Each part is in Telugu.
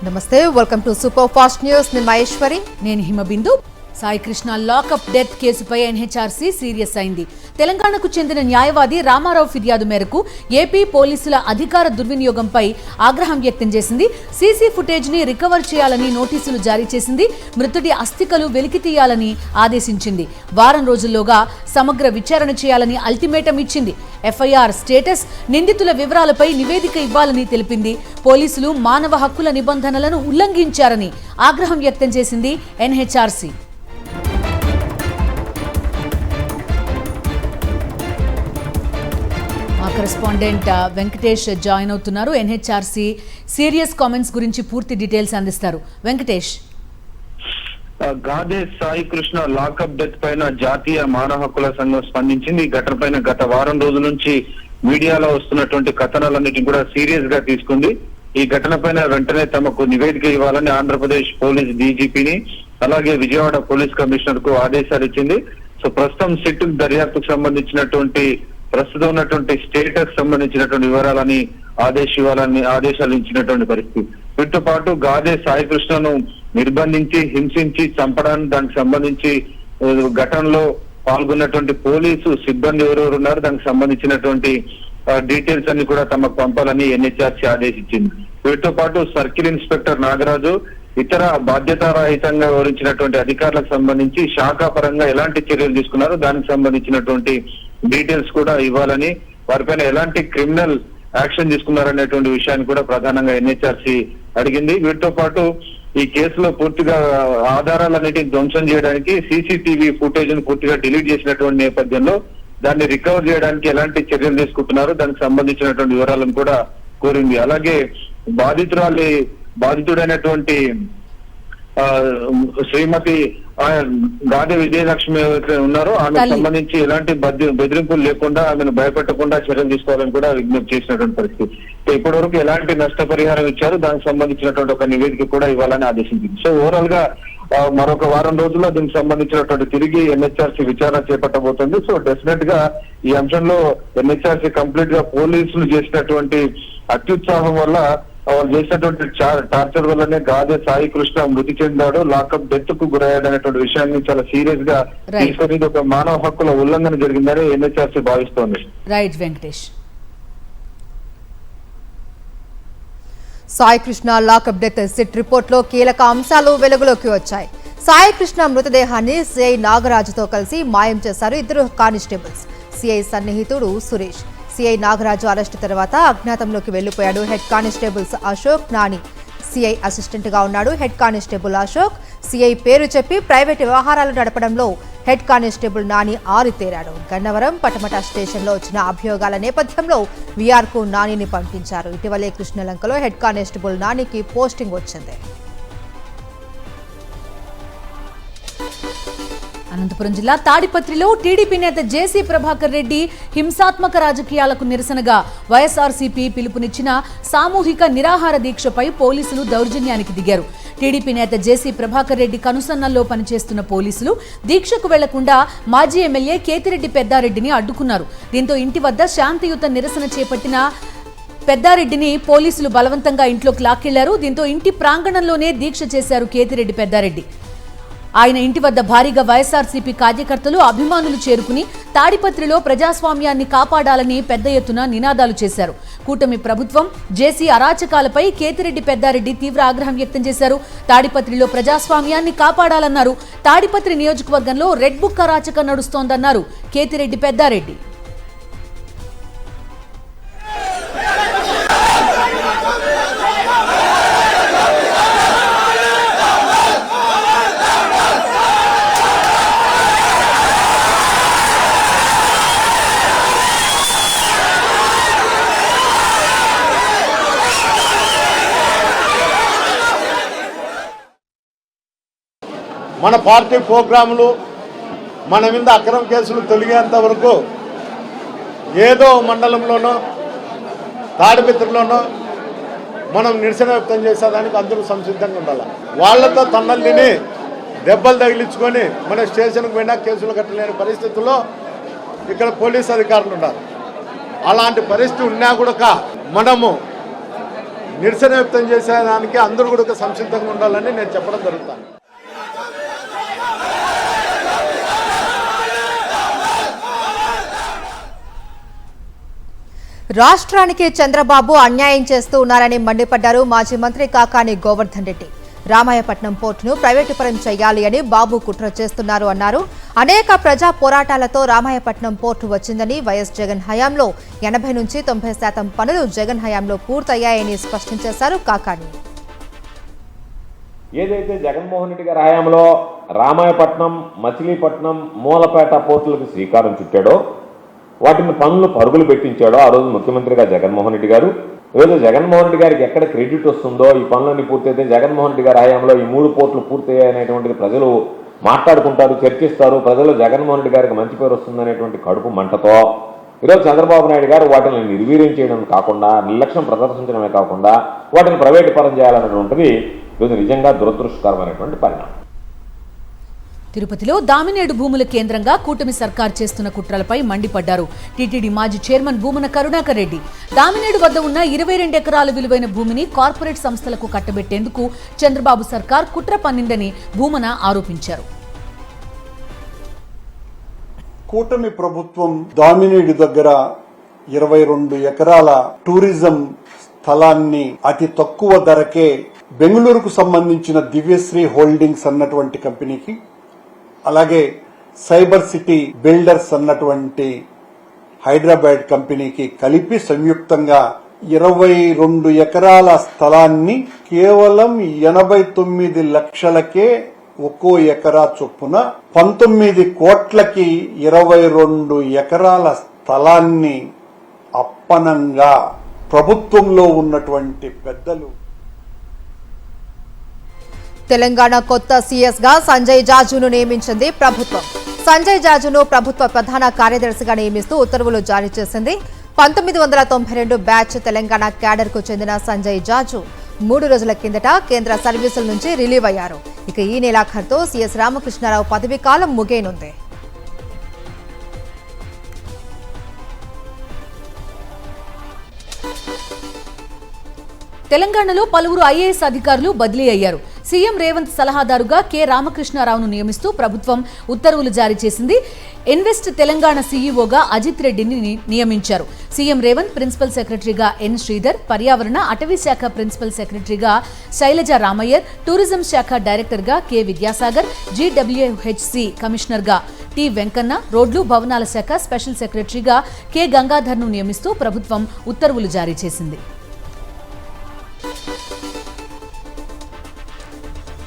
నమస్తే, welcome to super fast news. నేను మహేశ్వరి. నేను హిమబిందు. సాయి కృష్ణ లాకప్ డెత్ కేసుపై ఎన్హెచ్ఆర్సీ సీరియస్ అయింది. తెలంగాణకు చెందిన న్యాయవాది రామారావు ఫిర్యాదు మేరకు ఏపీ పోలీసుల అధికార దుర్వినియోగంపై ఆగ్రహం వ్యక్తం చేసింది. సీసీ ఫుటేజ్ ని రికవర్ చేయాలని నోటీసులు జారీ చేసింది. మృతుడి అస్థికలు వెలికి తీయాలని ఆదేశించింది. వారం రోజుల్లోగా సమగ్ర విచారణ చేయాలని అల్టిమేటం ఇచ్చింది. ఎఫ్ఐఆర్ స్టేటస్, నిందితుల వివరాలపై నివేదిక ఇవ్వాలని తెలిపింది. పోలీసులు మానవ హక్కుల నిబంధనలను ఉల్లంఘించారని ఆగ్రహం వ్యక్తం చేసింది ఎన్హెచ్ఆర్సీ. మా కరెస్పాండెంట్ వెంకటేష్ జాయిన్ అవుతున్నారు. ఎన్హెచ్ఆర్సీ సీరియస్ కామెంట్స్ గురించి పూర్తి డీటెయిల్స్ అందిస్తారు. వెంకటేష్. గాదే సాయి కృష్ణ లాకప్ డెత్ పైన జాతీయ మానవ హక్కుల సంఘం స్పందించింది. ఈ ఘటన పైన గత వారం రోజుల నుంచి మీడియాలో వస్తున్నటువంటి కథనాలన్నిటిని కూడా సీరియస్ గా తీసుకుంది. ఈ ఘటన పైన వెంటనే తమకు నివేదిక ఇవ్వాలని ఆంధ్రప్రదేశ్ పోలీస్ డీజీపీని అలాగే విజయవాడ పోలీస్ కమిషనర్ కు ఆదేశాలు ఇచ్చింది. సో ప్రస్తుతం సిట్ దర్యాప్తుకు సంబంధించినటువంటి ప్రస్తుతం ఉన్నటువంటి స్టేటస్ సంబంధించినటువంటి వివరాలని ఆదేశాలు ఇచ్చినటువంటి పరిస్థితి. వీటితో పాటు గాదే సాయి కృష్ణను నిర్బంధించి హింసించి చంపడానికి దానికి సంబంధించి ఘటనలో పాల్గొన్నటువంటి పోలీసు సిబ్బంది ఎవరెవరు ఉన్నారు, దానికి సంబంధించినటువంటి డీటెయిల్స్ అన్ని కూడా తమకు పంపాలని ఎన్హెచ్ఆర్సీ ఆదేశించింది. వీటితో పాటు సర్కిల్ ఇన్స్పెక్టర్ నాగరాజు ఇతర బాధ్యతారహితంగా వివరించినటువంటి అధికారులకు సంబంధించి శాఖాపరంగా ఎలాంటి చర్యలు తీసుకున్నారో దానికి సంబంధించినటువంటి డీటెయిల్స్ కూడా ఇవ్వాలని, వారిపైన ఎలాంటి క్రిమినల్ యాక్షన్ తీసుకున్నారనేటువంటి విషయాన్ని కూడా ప్రధానంగా ఎన్హెచ్ఆర్సీ అడిగింది. వీటితో పాటు ఈ కేసులో పూర్తిగా ఆధారాలన్నిటిని ధ్వంసం చేయడానికి సీసీటీవీ ఫుటేజ్ ను పూర్తిగా డిలీట్ చేసినటువంటి నేపథ్యంలో దాన్ని రికవర్ చేయడానికి ఎలాంటి చర్యలు తీసుకుంటున్నారో దానికి సంబంధించినటువంటి వివరాలను కూడా కోరింది. అలాగే బాధితుడైనటువంటి శ్రీమతి గాదే విజయలక్ష్మి ఎవరైతే ఉన్నారో ఆమెకు సంబంధించి ఎలాంటి బెదిరింపులు లేకుండా ఆమెను భయపెట్టకుండా చర్యలు తీసుకోవాలని కూడా విజ్ఞప్తి చేసినటువంటి పరిస్థితి. ఇప్పటి వరకు ఎలాంటి నష్టపరిహారం ఇచ్చారు దానికి సంబంధించినటువంటి ఒక నివేదిక కూడా ఇవ్వాలని ఆదేశించింది. సో ఓవరాల్ గా మరొక వారం రోజుల్లో దీనికి సంబంధించినటువంటి తిరిగి ఎన్హెచ్ఆర్సీ విచారణ చేపట్టబోతుంది. సో డెఫినెట్ గా ఈ అంశంలో ఎన్హెచ్ఆర్సీ కంప్లీట్ గా పోలీసులు చేసినటువంటి అత్యుత్సాహం వల్ల వాళ్ళు చేసినటువంటి టార్చర్ వల్లనే గాదే సాయి కృష్ణ మృతి చెందాడు, లాకప్ డెత్ కు గురయ్యాడు అనేటువంటి విషయాన్ని చాలా సీరియస్ గా తీసుకొని ఒక మానవ హక్కుల ఉల్లంఘన జరిగిందని ఎన్హెచ్ఆర్సీ భావిస్తోంది. Right Venkatesh. Sai Krishna lockup death SIT report లో కీలక అంశాలు వెలుగులోకి వచ్చాయి. సాయి కృష్ణ మృతదేహాన్ని సిఐ నాగరాజుతో కలిసి మాయం చేశారు ఇద్దరు కానిస్టేబుల్స్. సిఐ సన్నిహితుడు సురేష్. సిఐ నాగరాజు అరెస్టు తర్వాత అజ్ఞాతంలోకి వెళ్లిపోయాడు head constables Ashok, Nani. CI assistant గా ఉన్నాడు హెడ్ కానిస్టేబుల్ అశోక్. సిఐ పేరు చెప్పి ప్రైవేట్ వ్యవహారాలు నడపడంలో హెడ్ కానిస్టేబుల్ నాని ఆరితేరాడు. గన్నవరం పటమట స్టేషన్లో వచ్చిన అభియోగాల నేపథ్యంలో వీఆర్ కు నానిని పంపించారు. ఇటీవలే కృష్ణలంకలో హెడ్ కానిస్టేబుల్ నానికి పోస్టింగ్ వచ్చింది. అనంతపురం జిల్లా తాడిపత్రిలో టీడీపీ నేత జేసీ ప్రభాకర్ రెడ్డి హింసాత్మక రాజకీయాలకు నిరసనగా వైఎస్ఆర్సీపీ పిలుపునిచ్చిన సామూహిక నిరాహార దీక్షపై పోలీసులు దౌర్జన్యానికి దిగారు. టీడీపీ నేత జేసీ ప్రభాకర్ రెడ్డి కనుసన్నల్లో పనిచేస్తున్న పోలీసులు దీక్షకు వెళ్లకుండా మాజీ ఎమ్మెల్యే కేతిరెడ్డి పెద్దారెడ్డిని అడ్డుకున్నారు. దీంతో ఇంటి వద్ద శాంతియుత నిరసన చేపట్టిన పెద్దారెడ్డిని పోలీసులు బలవంతంగా ఇంట్లోకి లాక్కెళ్లారు. దీంతో ఇంటి ప్రాంగణంలోనే దీక్ష చేశారు కేతిరెడ్డి పెద్దారెడ్డి. ఆయన ఇంటి వద్ద భారీగా వైఎస్ఆర్సీపీ కార్యకర్తలు, అభిమానులు చేరుకుని తాడిపత్రిలో ప్రజాస్వామ్యాన్ని కాపాడాలని పెద్ద ఎత్తున నినాదాలు చేశారు. కూటమి ప్రభుత్వం జేసీ అరాచకాలపై కేతిరెడ్డి పెద్దారెడ్డి తీవ్ర ఆగ్రహం వ్యక్తం చేశారు. తాడిపత్రిలో ప్రజాస్వామ్యాన్ని కాపాడాలన్నారు. తాడిపత్రి నియోజకవర్గంలో రెడ్ బుక్ అరాచకం నడుస్తోందన్నారు కేతిరెడ్డి పెద్దారెడ్డి. మన పార్టీ ప్రోగ్రాములు మన మీద అక్రమ కేసులు తొలగేంత వరకు ఏదో మండలంలోనో తాడిపత్రిలోనో మనం నిరసన వ్యక్తం చేసేదానికి అందరూ సంసిద్ధంగా ఉండాలి. వాళ్లతో తన్నలు తిని దెబ్బలు తగిలించుకొని మన స్టేషన్కి పోయినా కేసులు కట్టలేని పరిస్థితుల్లో ఇక్కడ పోలీస్ అధికారులు ఉన్నారు. అలాంటి పరిస్థితి ఉన్నా కూడా మనము నిరసన వ్యక్తం చేసేదానికి అందరూ కూడా సంసిద్ధంగా ఉండాలని నేను చెప్పడం జరుగుతాను. రాష్ట్రానికి చంద్రబాబు అన్యాయం చేస్తూ ఉన్నారని మండిపడ్డారు మాజీ మంత్రి కాకాని గోవర్ధన్ రెడ్డి. రామాయపట్నం పోర్టును ప్రైవేటు పరం చేయాలి అని బాబు కుట్ర చేస్తున్నారు అన్నారు. అనేక ప్రజా పోరాటాలతో రామాయపట్నం పోర్టు వచ్చిందని, వైఎస్ జగన్ హయాంలో 80 నుంచి 90% పనులు జగన్ హయాంలో పూర్తయ్యాయని స్పష్టం చేశారు కాకాని. ఏదైతే జగన్మోహన్ రెడ్డి గారి హయాంలో రామాయపట్నం, మచిలీపట్నం, మూలపేట పోర్టులకు శ్రీకారం చుట్టాడో, వాటిని పనులు పరుగులు పెట్టించాడో ఆ రోజు ముఖ్యమంత్రిగా జగన్మోహన్ రెడ్డి గారు. ఈరోజు జగన్మోహన్ రెడ్డి గారికి ఎక్కడ క్రెడిట్ వస్తుందో, ఈ పనులన్నీ పూర్తయితే జగన్మోహన్ రెడ్డి గారి హయాంలో ఈ 3 పోర్టులు పూర్తయ్యాయనేటువంటిది ప్రజలు మాట్లాడుకుంటారు, చర్చిస్తారు. ప్రజలు జగన్మోహన్ రెడ్డి గారికి మంచి పేరు వస్తుందనేటువంటి కడుపు మంటతో ఈరోజు చంద్రబాబు నాయుడు గారు వాటిని నిర్వీర్యం చేయడం కాకుండా, నిర్లక్ష్యం ప్రదర్శించడమే కాకుండా వాటిని ప్రైవేటు పరం చేయాలనేటువంటిది ఈరోజు నిజంగా దురదృష్టకరమైనటువంటి పరిణామం. తిరుపతిలో దామినేడు భూముల కేంద్రంగా కూటమి సర్కార్ చేస్తున్న కుట్రలపై మండిపడ్డారు టీటీడీ మాజీ చైర్మన్ భూమన కరుణాకర్ రెడ్డి. దామినేడు వద్ద ఉన్న 22 ఎకరాల విలువైన భూమిని కార్పొరేట్ సంస్థలకు కట్టబెట్టేందుకు చంద్రబాబు సర్కార్ కుట్ర పన్నిందని భూమన ఆరోపించారు. కూటమి ప్రభుత్వం దామినేడు దగ్గర 22 ఎకరాల టూరిజం స్థలాన్ని అతి తక్కువ ధరకే బెంగళూరుకు సంబంధించిన దివ్యశ్రీ హోల్డింగ్స్ అన్నటువంటి కంపెనీకి, అలాగే సైబర్ సిటీ బిల్డర్స్ అన్నటువంటి హైదరాబాద్ కంపెనీకి కలిపి సంయుక్తంగా 22 ఎకరాల స్థలాన్ని కేవలం 89 లక్షలకే ఒక్కో ఎకరా చొప్పున 19 కోట్లకి 22 ఎకరాల స్థలాన్ని అప్పనంగా ప్రభుత్వంలో ఉన్నటువంటి పెద్దలు. తెలంగాణ కొత్త సీఎస్ గా సంజయ్ జాజును నియమించింది ప్రభుత్వం. సంజయ్ జాజును ప్రభుత్వ ప్రధాన కార్యదర్శిగా నియమిస్తూ ఉత్తర్వులు జారీ చేసింది. 1992 బ్యాచ్ తెలంగాణ క్యాడర్ కు చెందిన సంజయ్ జాజు 3 రోజుల కిందట కేంద్ర సర్వీసుల నుంచి రిలీవ్ అయ్యారు. ఇక ఈ నెలాఖరుతో సీఎస్ రామకృష్ణారావు పదవీ కాలం ముగియనుంది. తెలంగాణలో పలువురు ఐఏఎస్ అధికారులు బదిలీ అయ్యారు. సీఎం రేవంత్ సలహాదారుగా కె రామకృష్ణారావును నియమిస్తూ ప్రభుత్వం ఉత్తర్వులు జారీ చేసింది. ఇన్వెస్ట్ తెలంగాణ సీఈఓగా అజిత్ రెడ్డిని నియమించారు. సీఎం రేవంత్ ప్రిన్సిపల్ సెక్రటరీగా ఎన్ శ్రీధర్, పర్యావరణ అటవీ శాఖ ప్రిన్సిపల్ సెక్రటరీగా శైలజ రామయ్యర్, టూరిజం శాఖ డైరెక్టర్గా కె విద్యాసాగర్, జీడబ్ల్యూహెచ్సి కమిషనర్గా టి వెంకన్న, రోడ్లు భవనాల శాఖ స్పెషల్ సెక్రటరీగా కె గంగాధర్ను నియమిస్తూ ప్రభుత్వం ఉత్తర్వులు జారీ చేసింది.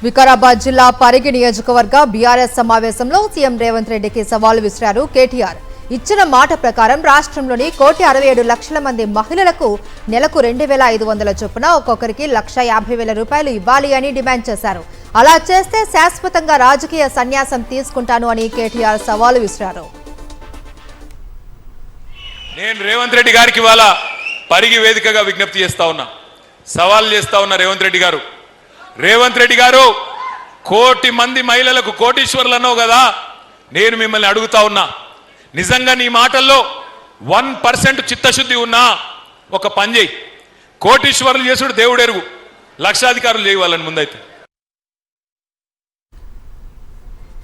వికారాబాద్ జిల్లా పరిగి నియోజకవర్గ బీఆర్ఎస్ సమావేశంలో సీఎం రేవంత్ రెడ్డికి సవాల్ విసిరారు కేటీఆర్. ఇచ్చిన మాట ప్రకారం రాష్ట్రంలోని 1,67,00,000 మంది మహిళలకు నెలకు 2,500 చొప్పున ఒక్కొక్కరికి 1,50,000 రూపాయలు ఇవ్వాలి అని డిమాండ్ చేశారు. అలా చేస్తే శాశ్వతంగా రాజకీయ సన్యాసం తీసుకుంటాను అని కేటీఆర్ సవాల్ విసిరారు. నేను రేవంత్ రెడ్డి గారికి ఇవాళ పరిగి వేదికగా విజ్ఞప్తి చేస్తా ఉన్నా, సవాల్ చేస్తా ఉన్నా. రేవంత్ రెడ్డి గారు 1,00,00,000 మంది మహిళలకు కోటీశ్వర్లు అన్నావు కదా, నేను మిమ్మల్ని అడుగుతా ఉన్నా, నిజంగా నీ మాటల్లో 1% చిత్తశుద్ధి ఉన్నా ఒక పని చేయి. కోటీశ్వర్లు చేసుడు దేవుడెరుగు, లక్షాధికారులు చేయవాలని ముందైతే.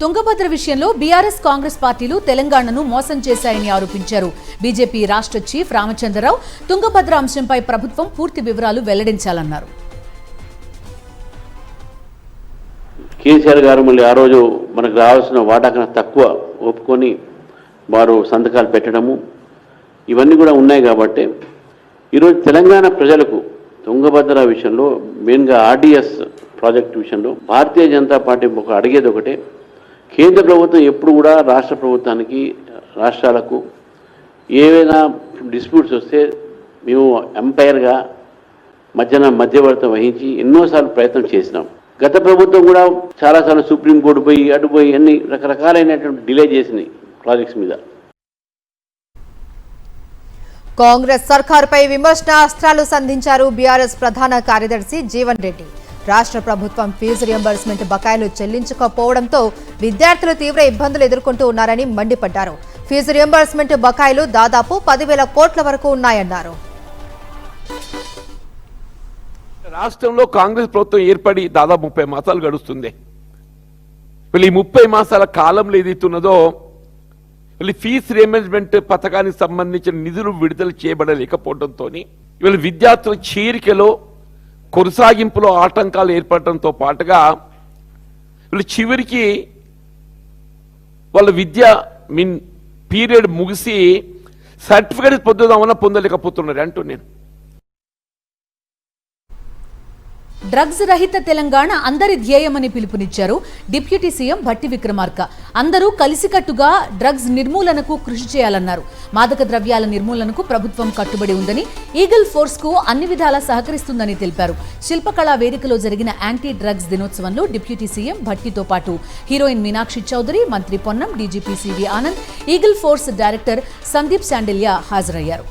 తుంగభద్ర విషయంలో బీఆర్ఎస్ కాంగ్రెస్ పార్టీలు తెలంగాణను మోసం చేశాయని ఆరోపించారు. బీజేపీ రాష్ట్ర చీఫ్ రామచంద్రరావు తుంగభద్ర అంశంపై ప్రభుత్వం పూర్తి వివరాలు వెల్లడించాలన్నారు. కేసీఆర్ గారు మళ్ళీ ఆ రోజు మనకు రావాల్సిన వాటా కన్నా తక్కువ ఒప్పుకొని వారు సంతకాలు పెట్టడము ఇవన్నీ కూడా ఉన్నాయి. కాబట్టి ఈరోజు తెలంగాణ ప్రజలకు తుంగభద్ర విషయంలో, మెయిన్గా ఆర్డీఎస్ ప్రాజెక్టు విషయంలో భారతీయ జనతా పార్టీ అడిగేది ఒకటే, కేంద్ర ప్రభుత్వం ఎప్పుడు కూడా రాష్ట్ర ప్రభుత్వానికి, రాష్ట్రాలకు ఏవైనా డిస్ప్యూట్స్ వస్తే మేము ఎంపైర్గా మధ్యవర్తం వహించి ఎన్నోసార్లు ప్రయత్నం చేసినాం. గత ప్రభుత్వం కూడా చాలాసార్లు సుప్రీంకోర్టు పోయి అటు పోయి అన్ని రకరకాలైనటువంటి డిలే చేసినాయి ప్రాజెక్ట్స్ మీద. కాంగ్రెస్ సర్కారుపై విమర్శనాస్త్రాలు సంధించారు బీఆర్ఎస్ ప్రధాన కార్యదర్శి జీవన్ రెడ్డి. రాష్ట్ర ప్రభుత్వం ఫీజు రియంబర్స్మెంట్ బకాయిలు చెల్లించకపోవడంతో విద్యార్థులు తీవ్ర ఇబ్బందులు ఎదుర్కొంటూ ఉన్నారని మండిపడ్డారు. ఫీజు రియంబర్స్మెంట్ బకాయిలు దాదాపు 10,000 కోట్ల వరకు ఉన్నాయన్నారు. రాష్ట్రంలో కాంగ్రెస్ ప్రభుత్వం ఏర్పడి దాదాపు 30 మాసాలు గడుస్తుంది. వీళ్ళు ఈ 30 మాసాల కాలంలో ఏదైతున్నదో వీళ్ళు ఫీజు రీయింబర్స్మెంట్ పథకానికి సంబంధించిన నిధులు విడుదల చేయబడలేకపోవడంతో వీళ్ళు విద్యార్థుల చేరికలో కొనసాగింపులో ఆటంకాలు ఏర్పడటంతో పాటుగా వీళ్ళు చివరికి వాళ్ళ విద్య పీరియడ్ ముగిసి సర్టిఫికేట్ పొందుదామన్నా పొందలేకపోతున్నారు అంటూ నేను. డ్రగ్స్ రహిత తెలంగాణ అందరి ధ్యేయమని పిలుపునిచ్చారు డిప్యూటీ సీఎం భట్టి విక్రమార్క. అందరూ కలిసికట్టుగా డ్రగ్స్ నిర్మూలనకు కృషి చేయాలన్నారు. మాదక ద్రవ్యాల నిర్మూలనకు ప్రభుత్వం కట్టుబడి ఉందని, ఈగల్ ఫోర్స్ కు అన్ని విధాలా సహకరిస్తుందని తెలిపారు. శిల్పకళా వేదికలో జరిగిన యాంటీ డ్రగ్స్ దినోత్సవంలో డిప్యూటీ సీఎం భట్టితో పాటు హీరోయిన్ మీనాక్షి చౌదరి, మంత్రి Ponnam, DGP CV Anand, eagle force director Sandeep Sandilya హాజరయ్యారు.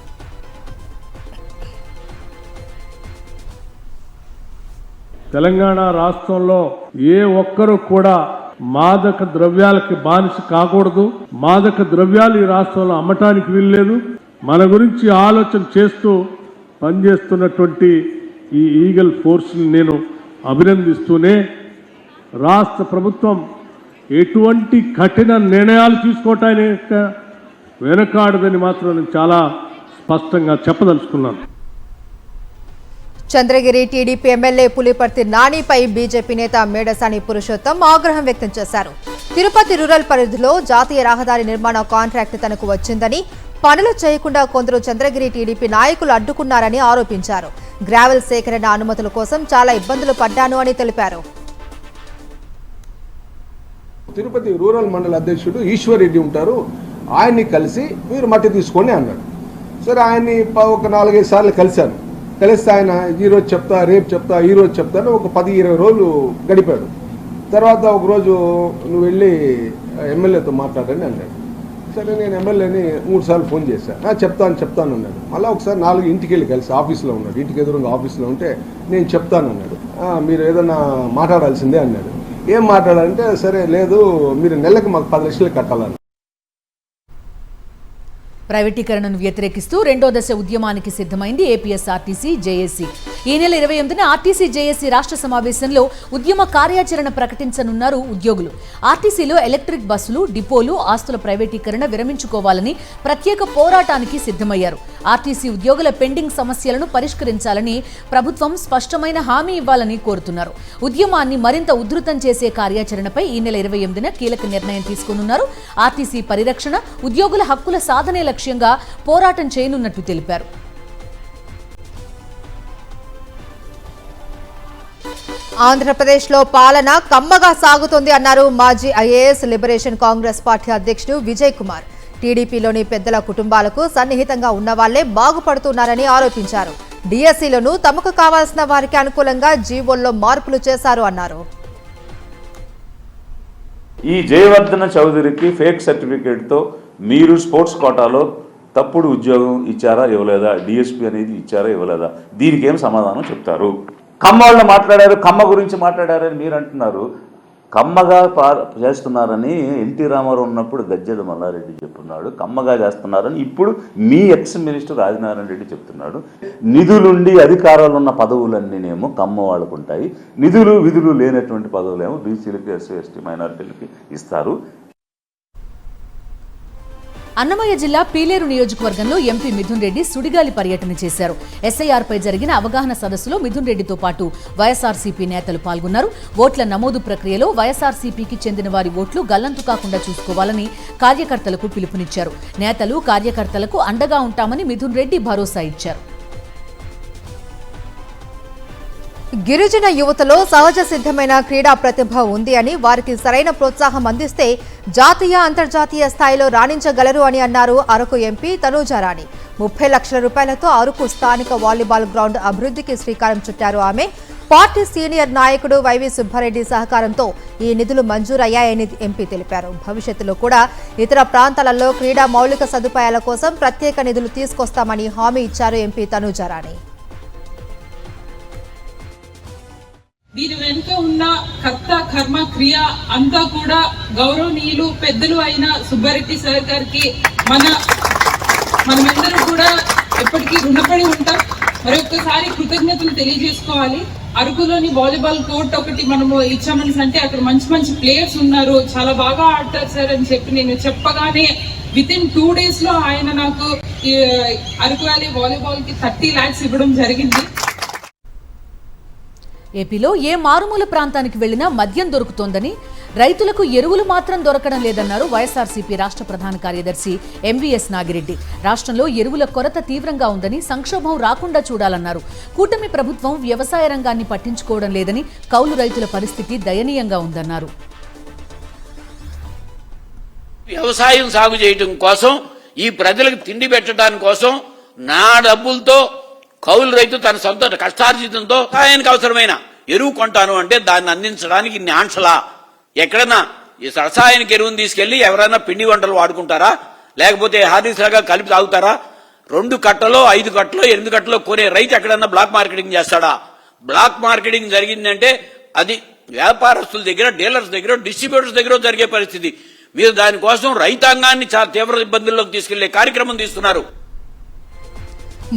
తెలంగాణ రాష్ట్రంలో ఏ ఒక్కరు కూడా మాదక ద్రవ్యాలకి బానిస కాకూడదు. మాదక ద్రవ్యాలు ఈ రాష్ట్రంలో అమ్మటానికి వీల్లేదు. మన గురించి ఆలోచన చేస్తూ పనిచేస్తున్నటువంటి ఈ ఈగల్ ఫోర్స్ని నేను అభినందిస్తూనే రాష్ట్ర ప్రభుత్వం ఎటువంటి కఠిన నిర్ణయాలు తీసుకోవటానికి వెనకాడదని మాత్రం నేను చాలా స్పష్టంగా చెప్పదలుచుకున్నాను. Chandragiri TDP MLA Pulivarthi నానిపై BJP నేత మేడసాని పురుషోత్తం ఆగ్రహం వ్యక్తం చేశారు. తిరుపతి రూరల్ పరిధిలో జాతీయ రహదారి నిర్మాణ కాంట్రాక్ట్ తనకు వచ్చిందని, పనులు చేయకుండా కొందరు చంద్రగిరి టీడీపీ నాయకులు అడ్డుకున్నారని ఆరోపించారు. గ్రావెల్ సేకరణ అనుమతుల కోసం చాలా ఇబ్బందులు పడ్డాను అని తెలిపారు. తిరుపతి రూరల్ మండల అధ్యక్షుడు ఈశ్వర్ రెడ్డి ఉంటారు, ఆయన్ని కలిసి మీరు మట్టి తీసుకోండి అన్నాడు. సరే, ఆయన్ని ఒక 4-5 సార్లు కలిశాను. కలిస్తే ఆయన ఈరోజు చెప్తా, రేపు చెప్తా, ఈరోజు చెప్తాను ఒక 10-20 రోజులు గడిపాడు. తర్వాత ఒకరోజు నువ్వు వెళ్ళి ఎమ్మెల్యేతో మాట్లాడని అన్నాడు. సరే, నేను ఎమ్మెల్యేని 3 సార్లు ఫోన్ చేశాను. చెప్తాను అన్నాడు. మళ్ళీ ఒకసారి 4 ఇంటికి వెళ్ళి కలిసి ఆఫీస్లో ఉన్నాడు. ఇంటికి ఎదురుగా ఆఫీస్లో ఉంటే నేను చెప్తాను అన్నాడు. మీరు ఏదన్నా మాట్లాడాల్సిందే అన్నాడు. ఏం మాట్లాడాలంటే, సరే లేదు, మీరు నెలకు మాకు 10 లక్షలు కట్టాలని. ప్రైవేటీకరణను వ్యతిరేకిస్తూ 2వ దశ ఉద్యమానికి సిద్ధమైంది ఏపీఎస్ఆర్టీసీ జేఏసీ. ఈ నెల 28న ఆర్టీసీ జేఏసీ రాష్ట్ర సమావేశంలో ఉద్యమ కార్యాచరణ ప్రకటించనున్నారు ఉద్యోగులు. ఆర్టీసీలో ఎలక్ట్రిక్ బస్సులు, డిపోలు, ఆస్తుల ప్రైవేటీకరణ విరమించుకోవాలని ప్రత్యేక పోరాటానికి సిద్ధమయ్యారు. ఆర్టీసీ ఉద్యోగుల పెండింగ్ సమస్యలను పరిష్కరించాలని ప్రభుత్వం స్పష్టమైన హామీ ఇవ్వాలని కోరుతున్నారు. ఉద్యమాన్ని మరింత ఉధృతం చేసే కార్యాచరణపై ఈ నెల 28న కీలక నిర్ణయం తీసుకోనున్నారు. ఆర్టీసీ పరిరక్షణ, ఉద్యోగుల హక్కుల సాధనే లక్ష్యంగా పోరాటం చేయనున్నట్టు తెలిపారు. ఆంధ్రప్రదేశ్లో పాలన కమ్మగా సాగుతోంది అన్నారు మాజీ ఐఏఎస్ లిబరేషన్ కాంగ్రెస్ పార్టీ అధ్యక్షుడు విజయ్ కుమార్. టీడీపీలోని పెద్దల కుటుంబాలకు సన్నిహితంగా ఉన్న వాళ్లే బాగుపడుతున్నారని ఆరోపించారు. డిఎస్సీలోనూ తమకు కావాల్సిన వారికి అనుకూలంగా జీవోల్లో మార్పులు చేశారు అన్నారు. ఈ జయవర్ధన చౌదరికి ఫేక్ సర్టిఫికేట్తో మీరు స్పోర్ట్స్ కోటాలో తప్పుడు ఉద్యోగం ఇచ్చారా ఇవ్వలేదా, డిఎస్పీ అనేది ఇచ్చారా ఇవ్వలేదా, దీనికి ఏం సమాధానం చెప్తారు? కమ్మ వాళ్ళు మాట్లాడారు, కమ్మ గురించి మాట్లాడారని మీరు అంటున్నారు. కమ్మగా చేస్తున్నారని ఎన్టీ రామారావు ఉన్నప్పుడు గజ్జెల మల్లారెడ్డి చెప్తున్నాడు. కమ్మగా చేస్తున్నారని ఇప్పుడు మీ ఎక్స్ మినిస్టర్ రాజనారాయణ రెడ్డి చెప్తున్నాడు. నిధులుండి అధికారాలు ఉన్న పదవులన్నీనేమో కమ్మ వాళ్ళకు ఉంటాయి, నిధులు విధులు లేనటువంటి పదవులేమో బీసీలకి, ఎస్సీ ఎస్టీ మైనారిటీలకి ఇస్తారు. అన్నమయ్య జిల్లా పీలేరు నియోజకవర్గంలో ఎంపీ మిథున్ రెడ్డి సుడిగాలి పర్యటన చేశారు. ఎస్ఐఆర్పై జరిగిన అవగాహన సదస్సులో మిథున్ రెడ్డితో పాటు వైఎస్ఆర్సీపీ నేతలు పాల్గొన్నారు. ఓట్ల నమోదు ప్రక్రియలో వైఎస్ఆర్సీపీకి చెందిన వారి ఓట్లు గల్లంతు కాకుండా చూసుకోవాలని కార్యకర్తలకు పిలుపునిచ్చారు. నేతలు, కార్యకర్తలకు అండగా ఉంటామని మిథున్ రెడ్డి భరోసా ఇచ్చారు. గిరిజన యువతలో సహజ సిద్ధమైన క్రీడా ప్రతిభ ఉంది అని, వారికి సరైన ప్రోత్సాహం అందిస్తే జాతీయ, అంతర్జాతీయ స్థాయిలో రాణించగలరు అని అన్నారు అరకు ఎంపీ తనూజారాణి. 30 లక్షల రూపాయలతో అరకు స్థానిక వాలీబాల్ గ్రౌండ్ అభివృద్ధికి శ్రీకారం చుట్టారు ఆమె. పార్టీ సీనియర్ నాయకుడు వైవి సుబ్బారెడ్డి సహకారంతో ఈ నిధులు మంజూరయ్యాయని ఎంపీ తెలిపారు. భవిష్యత్తులో కూడా ఇతర ప్రాంతాలలో క్రీడా మౌలిక సదుపాయాల కోసం ప్రత్యేక నిధులు తీసుకొస్తామని హామీ ఇచ్చారు ఎంపీ తనూజారాణి. దీని వెనుక ఉన్న కర్త కర్మ క్రియ అంతా కూడా గౌరవనీయులు పెద్దలు అయిన సుబ్బారెడ్డి సార్ గారికి మనమందరూ కూడా ఎప్పటికీ రుణపడి ఉంటాం. మరొకసారి కృతజ్ఞతలు తెలియజేసుకోవాలి. అరకులోని వాలీబాల్ కోర్ట్ ఒకటి మనము ఇచ్చామని అంటే అక్కడ మంచి మంచి ప్లేయర్స్ ఉన్నారు, చాలా బాగా ఆడతారు సార్ అని చెప్పి నేను చెప్పగానే వితిన్ 2 days లో ఆయన నాకు అరకు వ్యాలీ వాలీబాల్ కి 30 lakhs ఇవ్వడం జరిగింది. ఏపీలో ఏ మారుమూల ప్రాంతానికి వెళ్లినా మద్యం దొరుకుతోందని, రైతులకు ఎరువులు మాత్రం దొరకడం లేదన్నారు వైఎస్ఆర్సీపీ రాష్ట్ర ప్రధాన కార్యదర్శి ఎంవీఎస్ నాగిరెడ్డి. రాష్ట్రంలో ఎరువుల కొరత తీవ్రంగా ఉందని, సంక్షోభం రాకుండా చూడాలన్నారు. కూటమి ప్రభుత్వం వ్యవసాయ రంగాన్ని పట్టించుకోవడం లేదని, కౌలు రైతుల పరిస్థితి దయనీయంగా ఉందన్నారు. వ్యవసాయం సాగు చేయడం కోసం, ఈ ప్రజలకు తిండి పెట్టడానికి కోసం నా డబ్బులతో కౌలు రైతు తన సొంత కష్టార్జితంతో వ్యవసాయానికి అవసరమైన ఎరువు కొంటాను అంటే దాన్ని అందించడానికి ఇన్ని ఆంక్షలా? ఎక్కడన్నా ఈ రసాయనిక ఎరువును తీసుకెళ్లి ఎవరైనా పిండి వంటలు వాడుకుంటారా, లేకపోతే హార్లిక్స్ లాగా కలిపి తాగుతారా? 2 కట్టలో 5 కట్టలో 8 కట్టలో కొనే రైతు ఎక్కడన్నా బ్లాక్ మార్కెటింగ్ చేస్తాడా? బ్లాక్ మార్కెటింగ్ జరిగిందంటే అది వ్యాపారస్తుల దగ్గర, డీలర్స్ దగ్గర, డిస్ట్రిబ్యూటర్స్ దగ్గర జరిగే పరిస్థితి. మీరు దానికోసం రైతాంగాన్ని చాలా తీవ్ర ఇబ్బందుల్లోకి తీసుకెళ్లే కార్యక్రమం తీసుకున్నారు.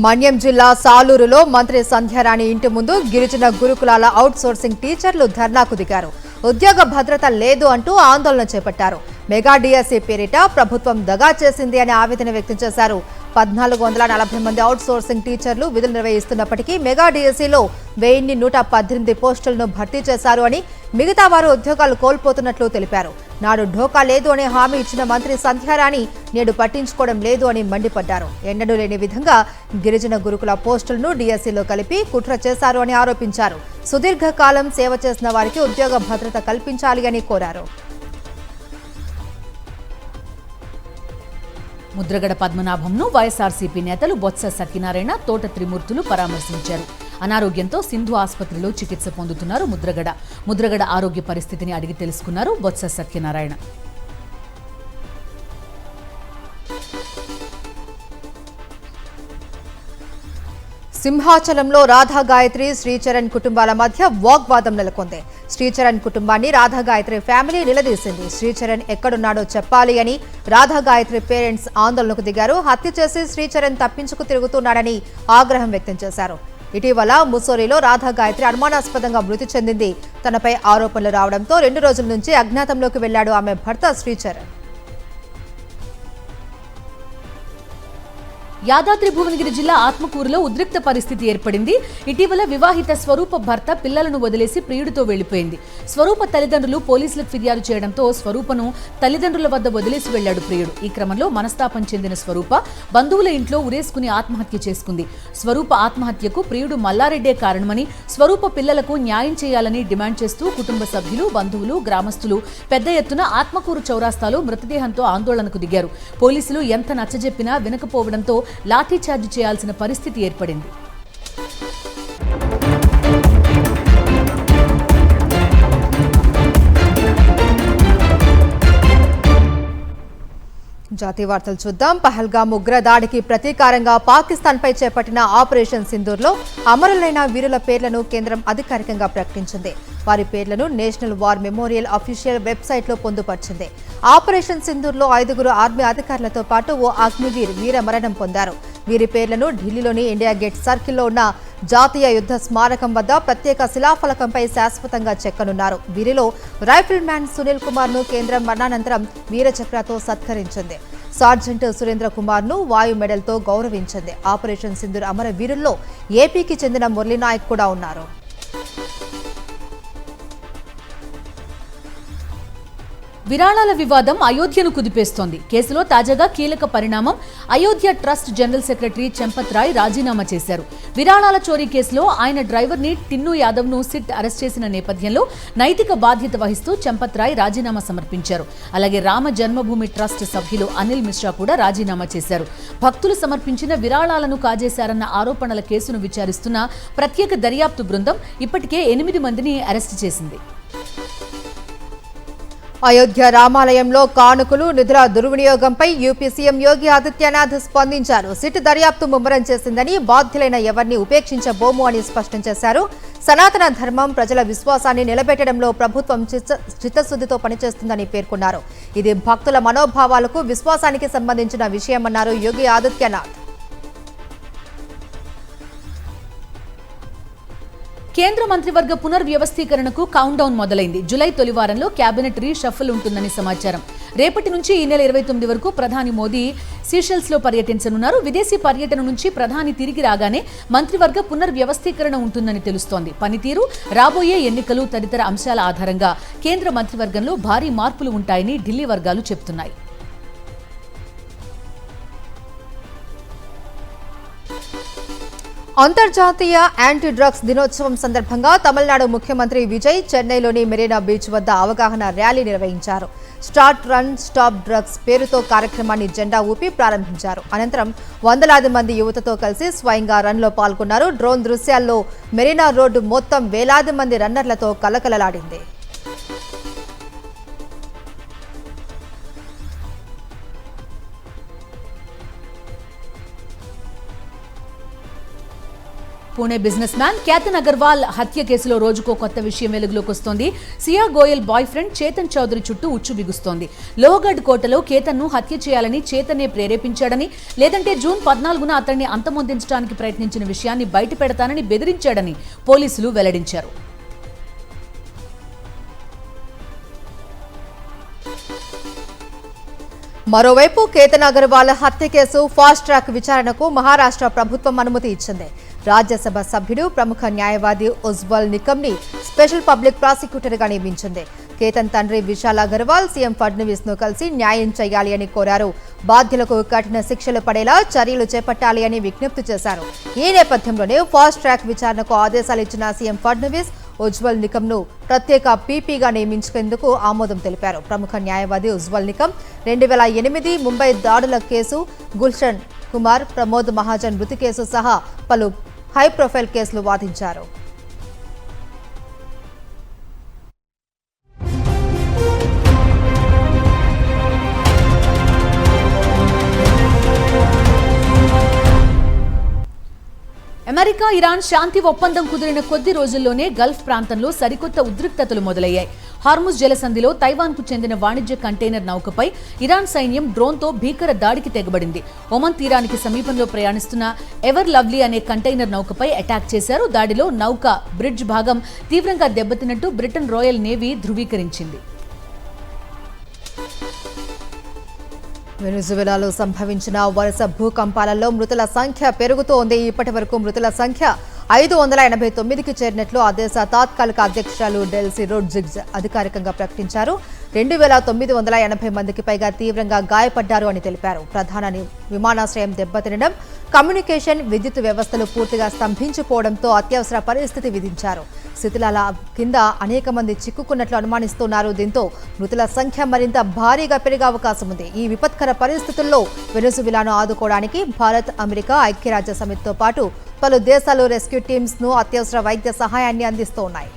మన్యం జిల్లా సాలూరులో మంత్రి సంధ్యారాణి ఇంటి ముందు గిరిజన గురుకులాల అవుట్ సోర్సింగ్ టీచర్లు ధర్నాకు దిగారు. ఉద్యోగ భద్రత లేదు అంటూ ఆందోళన చేపట్టారు. మెగా డిఎస్సీ పేరిట ప్రభుత్వం దగా చేసింది అని ఆవేదన వ్యక్తం చేశారు. 1440 మంది అవుట్ సోర్సింగ్ టీచర్లు విధులు నిర్వహిస్తున్నప్పటికీ మెగా డిఎస్సీలో 1118 పోస్టులను భర్తీ చేశారు అని, మిగతా వారు ఉద్యోగాలు కోల్పోతున్నట్లు తెలిపారు. నాడు ఢోకా లేదు అని హామీ ఇచ్చిన మంత్రి సంధ్యారాణి నేడు పట్టించుకోవడం లేదు అని మండిపడ్డారు. ఎన్నడూ లేని విధంగా గిరిజన గురుకుల పోస్టులను డిఎస్సీలో కలిపి కుట్ర చేశారు అని ఆరోపించారు. సుదీర్ఘకాలం సేవ చేసిన వారికి ఉద్యోగ భద్రత కల్పించాలి అని కోరారు. ముద్రగడ పద్మనాభంను వైఎస్ఆర్సీపీ నేతలు బొత్స సత్యనారాయణ, తోట త్రిమూర్తులు పరామర్శించారు. అనారోగ్యంతో సింధు ఆసుపత్రిలో చికిత్స పొందుతున్నారు ముద్రగడ ఆరోగ్య పరిస్థితిని అడిగి తెలుసుకున్నారు బొత్స సత్యనారాయణ. సింహాచలంలో రాధా గాయత్రి, శ్రీచరణ్ కుటుంబాల మధ్య వాగ్వాదం నెలకొంది. శ్రీచరణ్ కుటుంబాన్ని రాధా గాయత్రి ఫ్యామిలీ నిలదీసింది. శ్రీచరణ్ ఎక్కడున్నాడో చెప్పాలి అని రాధా గాయత్రి పేరెంట్స్ ఆందోళనకు దిగారు. హత్య చేసి శ్రీచరణ్ తప్పించుకు తిరుగుతున్నాడని ఆగ్రహం వ్యక్తం చేశారు. ఇటీవల ముసోరిలో రాధా గాయత్రి అనుమానాస్పదంగా మృతి చెందింది. తనపై ఆరోపణలు రావడంతో 2 రోజుల నుంచి అజ్ఞాతంలోకి వెళ్లాడు ఆమె భర్త శ్రీచరణ్. యాదాద్రి భువనగిరి జిల్లా ఆత్మకూరులో ఉద్రిక్త పరిస్థితి ఏర్పడింది. ఇటీవల వివాహిత స్వరూప భర్త పిల్లలను వదిలేసి ప్రియుడితో వెళ్లిపోయింది. స్వరూప తల్లిదండ్రులు పోలీసులకు ఫిర్యాదు చేయడంతో స్వరూపను తల్లిదండ్రుల వద్ద వదిలేసి వెళ్లాడు ప్రియుడు. ఈ క్రమంలో మనస్తాపం చెందిన స్వరూప బంధువుల ఇంట్లో ఉరేసుకుని ఆత్మహత్య చేసుకుంది. స్వరూప ఆత్మహత్యకు ప్రియుడు మల్లారెడ్డే కారణమని, స్వరూప పిల్లలకు న్యాయం చేయాలని డిమాండ్ చేస్తూ కుటుంబ సభ్యులు, బంధువులు, గ్రామస్తులు పెద్ద ఎత్తున ఆత్మకూరు చౌరాస్తాలో మృతదేహంతో ఆందోళనకు దిగారు. పోలీసులు ఎంత నచ్చజెప్పినా వినకపోవడంతో లాఠీచార్జ్ చేయాల్సిన పరిస్థితి ఏర్పడింది. జాతీయ వార్తలు చూద్దాం. పహల్గామ్ ఉగ్రదాడికి ప్రతీకారంగా పాకిస్తాన్పై చేపట్టిన ఆపరేషన్ సింధూర్లో అమరులైన వీరుల పేర్లను కేంద్రం అధికారికంగా ప్రకటించింది. వారి పేర్లను నేషనల్ వార్ మెమోరియల్ అఫీషియల్ వెబ్సైట్లో పొందుపరిచింది. ఆపరేషన్ సింధూర్లో 5 ఆర్మీ అధికారులతో పాటు ఓ అగ్నివీర్ వీర మరణం పొందారు. వీరి పేర్లను ఢిల్లీలోని ఇండియా గేట్ సర్కిల్లో ఉన్న జాతీయ యుద్ధ స్మారకం వద్ద ప్రత్యేక శిలాఫలకంపై శాశ్వతంగా చెక్కనున్నారు. వీరిలో రైఫిల్ మ్యాన్ సునీల్ కుమార్ ను కేంద్రం మరణానంతరం వీరచక్రతో సత్కరించింది. సార్జెంట్ సురేంద్ర కుమార్ ను వాయు మెడల్తో గౌరవించింది. ఆపరేషన్ సింధూర్ అమర వీరుల్లో ఏపీకి చెందిన మురళీనాయక్ కూడా ఉన్నారు. విరాళాల వివాదం అయోధ్యను కుదిపేస్తోంది. కేసులో తాజాగా కీలక పరిణామం. Ayodhya trust general secretary Champat Rai రాజీనామా చేశారు. విరాళాల చోరీ కేసులో ఆయన డ్రైవర్ని టిన్ను యాదవ్ను సిట్ అరెస్ట్ చేసిన నేపథ్యంలో నైతిక బాధ్యత వహిస్తూ చంపత్ రాయ్ రాజీనామా సమర్పించారు. అలాగే రామ జన్మభూమి ట్రస్ట్ సభ్యులు అనిల్ మిశ్రా కూడా రాజీనామా చేశారు. భక్తులు సమర్పించిన విరాళాలను కాజేశారన్న ఆరోపణల కేసును విచారిస్తున్న ప్రత్యేక దర్యాప్తు బృందం ఇప్పటికే 8 మందిని అరెస్టు చేసింది. అయోధ్య రామాలయంలో కానుకలు, నిధుల దుర్వినియోగంపై యూపీ సీఎం యోగి ఆదిత్యనాథ్ స్పందించారు. సిట్ దర్యాప్తు ముమ్మరం చేసిందని, బాధ్యులైన ఎవరిని ఉపేక్షించబోము అని స్పష్టం చేశారు. సనాతన ధర్మం ప్రజల విశ్వాసాన్ని నిలబెట్టడంలో ప్రభుత్వం చిత్తశుద్ధితో పనిచేస్తుందని పేర్కొన్నారు. ఇది భక్తుల మనోభావాలకు, విశ్వాసానికి సంబంధించిన విషయమన్నారు యోగి ఆదిత్యనాథ్. కేంద్ర మంత్రివర్గ పునర్వ్యవస్థీకరణకు కౌంట్ డౌన్ మొదలైంది. జూలై తొలి వారంలో కేబినెట్ రీషఫల్ ఉంటుందని సమాచారం. రేపటి నుంచి ఈ నెల 29 వరకు ప్రధాని మోదీ సీషెల్స్ లో పర్యటించనున్నారు. విదేశీ పర్యటన నుంచి ప్రధాని తిరిగి రాగానే మంత్రివర్గ పునర్వ్యవస్థీకరణ ఉంటుందని తెలుస్తోంది. పనితీరు, రాబోయే ఎన్నికలు తదితర అంశాల ఆధారంగా కేంద్ర మంత్రివర్గంలో భారీ మార్పులు ఉంటాయని ఢిల్లీ వర్గాలు చెబుతున్నాయి. అంతర్జాతీయ యాంటీ డ్రగ్స్ దినోత్సవం సందర్భంగా తమిళనాడు ముఖ్యమంత్రి విజయ్ చెన్నైలోని మెరీనా బీచ్ వద్ద అవగాహన ర్యాలీ నిర్వహించారు. స్టార్ట్ రన్ స్టాప్ డ్రగ్స్ పేరుతో కార్యక్రమాన్ని జెండా ఊపి ప్రారంభించారు. అనంతరం వందలాది మంది యువతతో కలిసి స్వయంగా రన్లో పాల్గొన్నారు. డ్రోన్ దృశ్యాల్లో మెరీనా రోడ్డు మొత్తం వేలాది మంది రన్నర్లతో కలకలలాడింది. పూణే బిజినెస్ మ్యాన్ కేతన్ అగర్వాల్ హత్య కేసులో రోజుకో కొత్త విషయం వెలుగులోకి వస్తోంది. సియా గోయల్ బాయ్ ఫ్రెండ్ చేతన్ చౌదరి చుట్టూ ఉచ్చు బిగుస్తోంది. లోహగఢ్ కోటలో కేతన్ను హత్య చేయాలని చేతనే ప్రేరేపించాడని, లేదంటే జూన్ 14న అతన్ని అంతమొందించడానికి ప్రయత్నించిన విషయాన్ని బయట పెడతానని బెదిరించాడని పోలీసులు వెల్లడించారు. మరోవైపు కేతన్ అగర్వాల్ హత్య కేసు ఫాస్ట్ ట్రాక్ విచారణకు మహారాష్ట్ర ప్రభుత్వం అనుమతి ఇచ్చింది. రాజ్యసభ సభ్యుడు, ప్రముఖ న్యాయవాది ఉజ్వల్ నికమ్ని స్పెషల్ పబ్లిక్ ప్రాసిక్యూటర్గా నియమించింది. కేతన్ తండ్రి విశాల్ అగర్వాల్ సీఎం ఫడ్నవీస్ ను కలిసి న్యాయం చేయాలి అని కోరారు. బాధ్యులకు కఠిన శిక్షలు పడేలా చర్యలు చేపట్టాలి అని విజ్ఞప్తి చేశారు. ఈ నేపథ్యంలోనే ఫాస్ట్ ట్రాక్ విచారణకు ఆదేశాలు ఇచ్చిన సీఎం ఫడ్నవీస్ ఉజ్వల్ నికమ్ను ప్రత్యేక పీపీగా నియమించేందుకు ఆమోదం తెలిపారు. ప్రముఖ న్యాయవాది ఉజ్వల్ నికమ్ 2008 ముంబై దాడుల కేసు, గుల్షన్ కుమార్, ప్రమోద్ మహాజన్ మృతి కేసు సహా పలు హై ప్రొఫైల్ కేసులు వాదించారు. అమెరికా ఇరాన్ శాంతి ఒప్పందం కుదిరిన కొద్ది రోజుల్లోనే గల్ఫ్ ప్రాంతంలో సరికొత్త ఉద్రిక్తతలు మొదలయ్యాయి. హార్ముజ్ జలసంధిలో తైవాన్కు చెందిన వాణిజ్య కంటైనర్ నౌకపై ఇరాన్ సైన్యం డ్రోన్తో భీకర దాడికి తెగబడింది. ఒమన్ తీరానికి సమీపంలో ప్రయాణిస్తున్న ఎవర్ లవ్లీ అనే కంటైనర్ నౌకపై అటాక్ చేశారు. దాడిలో నౌక బ్రిడ్జ్ భాగం తీవ్రంగా దెబ్బతిన్నట్టు బ్రిటన్ రాయల్ నేవీ ధృవీకరించింది. వెనుజువెలాలో సంభవించిన వరుస భూకంపాలలో మృతుల సంఖ్య పెరుగుతోంది. ఇప్పటి వరకు మృతుల సంఖ్య 589కి చేరినట్లు ఆ దేశ తాత్కాలిక అధ్యక్షురాలు డెల్సీ రోడ్రిగ్స్ అధికారికంగా ప్రకటించారు. 2980 మందికి పైగా తీవ్రంగా గాయపడ్డారు అని తెలిపారు. ప్రధాన విమానాశ్రయం దెబ్బతినడం, కమ్యూనికేషన్, విద్యుత్ వ్యవస్థలు పూర్తిగా స్తంభించిపోవడంతో అత్యవసర పరిస్థితి విధించారు. శిథిలాల కింద అనేక మంది చిక్కుకున్నట్లు అనుమానిస్తున్నారు. దీంతో మృతుల సంఖ్య మరింత భారీగా పెరిగే అవకాశం ఉంది. ఈ విపత్కర పరిస్థితుల్లో వెనుజువెలాను ఆదుకోవడానికి భారత్, అమెరికా, ఐక్యరాజ్య సమితితో పాటు పలు దేశాలు రెస్క్యూ టీమ్స్ ను అత్యవసర వైద్య సహాయాన్ని అందిస్తున్నాయి.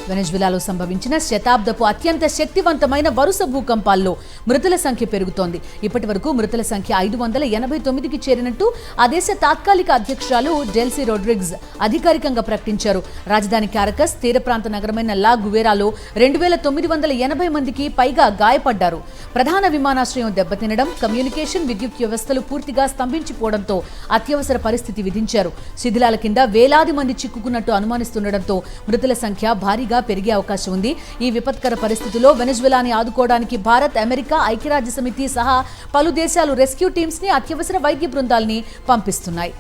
వెనెజువెలాలో సంభవించిన శతాబ్దపు అత్యంత శక్తివంతమైన వరుస భూకంపాల్లో మృతుల సంఖ్య పెరుగుతోంది. ఇప్పటి వరకు మృతుల సంఖ్య 589కి చేరినట్టు ఆ దేశ తాత్కాలిక అధ్యక్షురాలు డెల్సీ రోడ్రిగ్స్ అధికారికంగా ప్రకటించారు. రాజధాని క్యారకస్, తీర ప్రాంత నగరమైన లా గువేరాలో 2980 మందికి పైగా గాయపడ్డారు. ప్రధాన విమానాశ్రయం దెబ్బతినడం, కమ్యూనికేషన్, విద్యుత్ వ్యవస్థలు పూర్తిగా స్తంభించిపోవడంతో అత్యవసర పరిస్థితి విధించారు. శిథిలాల కింద వేలాది మంది చిక్కుకున్నట్టు అనుమానిస్తుండటంతో మృతుల సంఖ్య భారీగా పెరిగే అవకాశం ఉంది. ఈ విపత్కర పరిస్థితుల్లో వెనెజువెలాని ఆదుకోవడానికి భారత్, అమెరికా, ఐక్యరాజ్య సమితి సహా పలు దేశాలు రెస్క్యూ టీమ్స్ ని, అత్యవసర వైద్య బృందాల్ని పంపిస్తున్నాయి.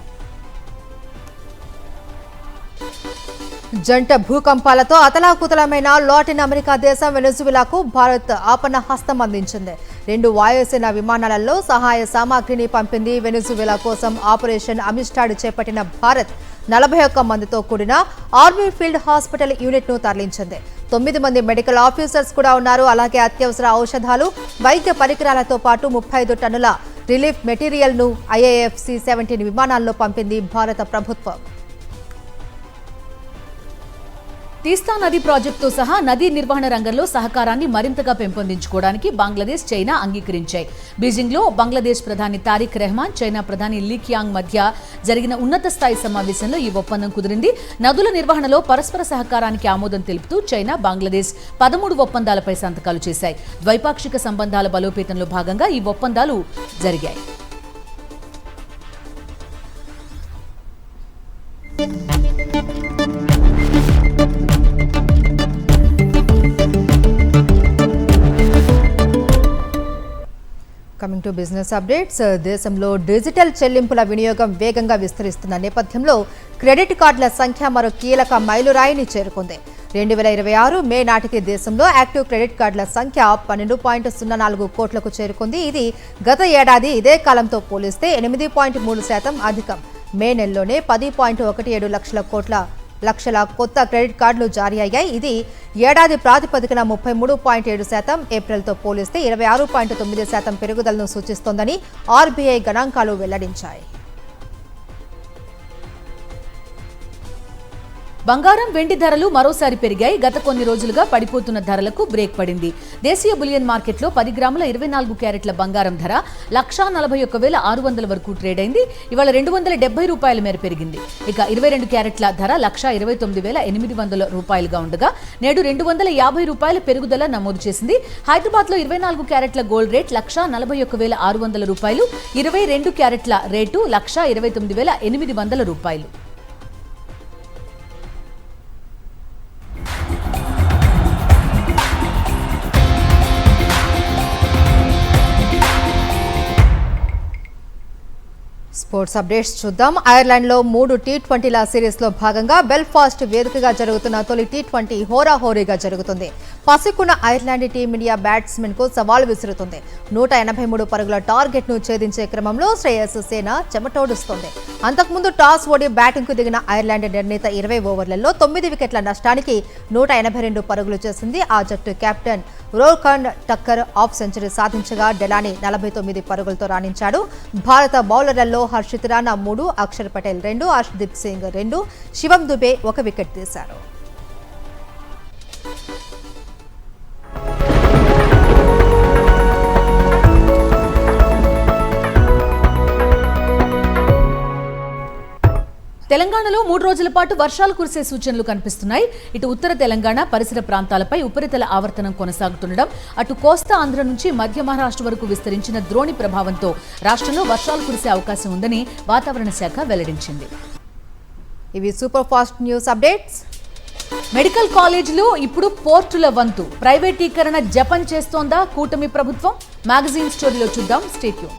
జంట భూకంపాలతో అతలాకుతలమైన లాటిన్ అమెరికా దేశం వెనెజువెలాకు భారత్ ఆపన్న హస్తం అందించింది. 2 వాయుసేన విమానాలలో సహాయ సామాగ్రిని పంపింది. వెనెజువెలా కోసం ఆపరేషన్ అమిస్టాడ్ చేపట్టిన భారత్ 41 మందితో కూడిన ఆర్మీ ఫీల్డ్ హాస్పిటల్ యూనిట్ ను తరలించింది. 9 మంది మెడికల్ ఆఫీసర్స్ కూడా ఉన్నారు. అలాగే అత్యవసర ఔషధాలు, వైద్య పరికరాలతో పాటు 35 టన్నుల రిలీఫ్ మెటీరియల్ ను IAF C-17 విమానాల్లో పంపింది భారత ప్రభుత్వం. తీస్తా నది ప్రాజెక్టుతో సహా నదీ నిర్వహణ రంగంలో సహకారాన్ని మరింతగా పెంపొందించుకోవడానికి బంగ్లాదేశ్, చైనా అంగీకరించాయి. బీజింగ్లో బంగ్లాదేశ్ ప్రధాని తారిక్ రెహమాన్, చైనా ప్రధాని లీ కియాంగ్ మధ్య జరిగిన ఉన్నత స్థాయి సమావేశంలో ఈ ఒప్పందం కుదిరింది. నదుల నిర్వహణలో పరస్పర సహకారానికి ఆమోదం తెలుపుతూ చైనా, బంగ్లాదేశ్ 13 ఒప్పందాలపై సంతకాలు చేశాయి. ద్వైపాక్షిక సంబంధాల బలోపేతంలో భాగంగా ఈ ఒప్పందాలు జరిగాయి. To business updates. దేశంలో డిజిటల్ చెల్లింపుల వినియోగం వేగంగా విస్తరిస్తున్న నేపథ్యంలో క్రెడిట్ కార్డుల సంఖ్య మరో కీలక మైలురాయిని చేరుకుంది. 2026 మే నాటికి దేశంలో యాక్టివ్ క్రెడిట్ కార్డుల సంఖ్య 12.04 కోట్లకు చేరుకుంది. ఇది గత ఏడాది ఇదే కాలంతో పోలిస్తే 8.3% అధికం. మే నెలలోనే 10.17 లక్షల కొత్త క్రెడిట్ కార్డులు జారీ అయ్యాయి. ఇది ఏడాది ప్రాతిపదికన 33.7%, ఏప్రిల్తో పోలిస్తే 26.9% పెరుగుదలను సూచిస్తోందని ఆర్బీఐ గణాంకాలు వెల్లడించాయి. బంగారం, వెండి ధరలు మరోసారి పెరిగాయి. గత కొన్ని రోజులుగా పడిపోతున్న ధరలకు బ్రేక్ పడింది. దేశీయ బులియన్ మార్కెట్లో 10 గ్రాముల 24 క్యారెట్ల బంగారం ధర 1,41,600 వరకు ట్రేడ్ అయింది. ఇవాళ ₹270 మేర పెరిగింది. ఇక 22 క్యారెట్ల ధర 1,29,800 ఉండగా నేడు ₹250 పెరుగుదల నమోదు చేసింది. హైదరాబాద్ లో 24 క్యారెట్ల గోల్డ్ రేట్ 1,41,600, 22 క్యారెట్ల రేటు 1,29,800. స్పోర్ట్స్ అప్డేట్స్ చూద్దాం. ఐర్లాండ్లో 3 T20ల సిరీస్లో భాగంగా బెల్ఫాస్ట్ వేదికగా జరుగుతున్న తొలి T20 హోరాహోరీగా జరుగుతుంది. పసికున్న ఐర్లాండ్ టీమిండియా బ్యాట్స్మెన్ కు సవాల్ విసురుతుంది. 183 పరుగుల టార్గెట్ ను ఛేదించే క్రమంలో శ్రేయస్ సేన చెమటోడుస్తోంది. అంతకుముందు టాస్ ఓడి బ్యాటింగ్ కు దిగిన ఐర్లాండ్ నిర్ణీత 20 ఓవర్లలో 9 వికెట్ల నష్టానికి 182 పరుగులు చేసింది. ఆ జట్టు కెప్టెన్ రోల్కండ్ టక్కర్ హాఫ్ సెంచరీ సాధించగా డెలానీ 49 పరుగులతో రాణించాడు. భారత బౌలర్లలో హర్షిత్ రాణా 3, అక్షర్ పటేల్ 2, హర్షదీప్ సింగ్ 2, శివం దుబే 1 వికెట్ తీశారు. తెలంగాణలో 3 రోజుల పాటు వర్షాలు కురిసే సూచనలు కనిపిస్తున్నాయి. ఇటు ఉత్తర తెలంగాణ పరిసర ప్రాంతాలపై ఉపరితల ఆవర్తనం కొనసాగుతుండడం, అటు కోస్తా ఆంధ్ర నుంచి మధ్య మహారాష్ట్ర వరకు విస్తరించిన ద్రోణి ప్రభావంతో రాష్ట్రంలో వర్షాలు కురిసే అవకాశం ఉందని వాతావరణ శాఖ వెల్లడించింది. ఇవి super fast news updates. Medical కాలేజీలు ఇప్పుడు పోర్టుల వంతు. ప్రైవేటీకరణ జపం చేస్తోందా కూటమి ప్రభుత్వం? మ్యాగజైన్ స్టోరీలో చూద్దాం. Stay tune.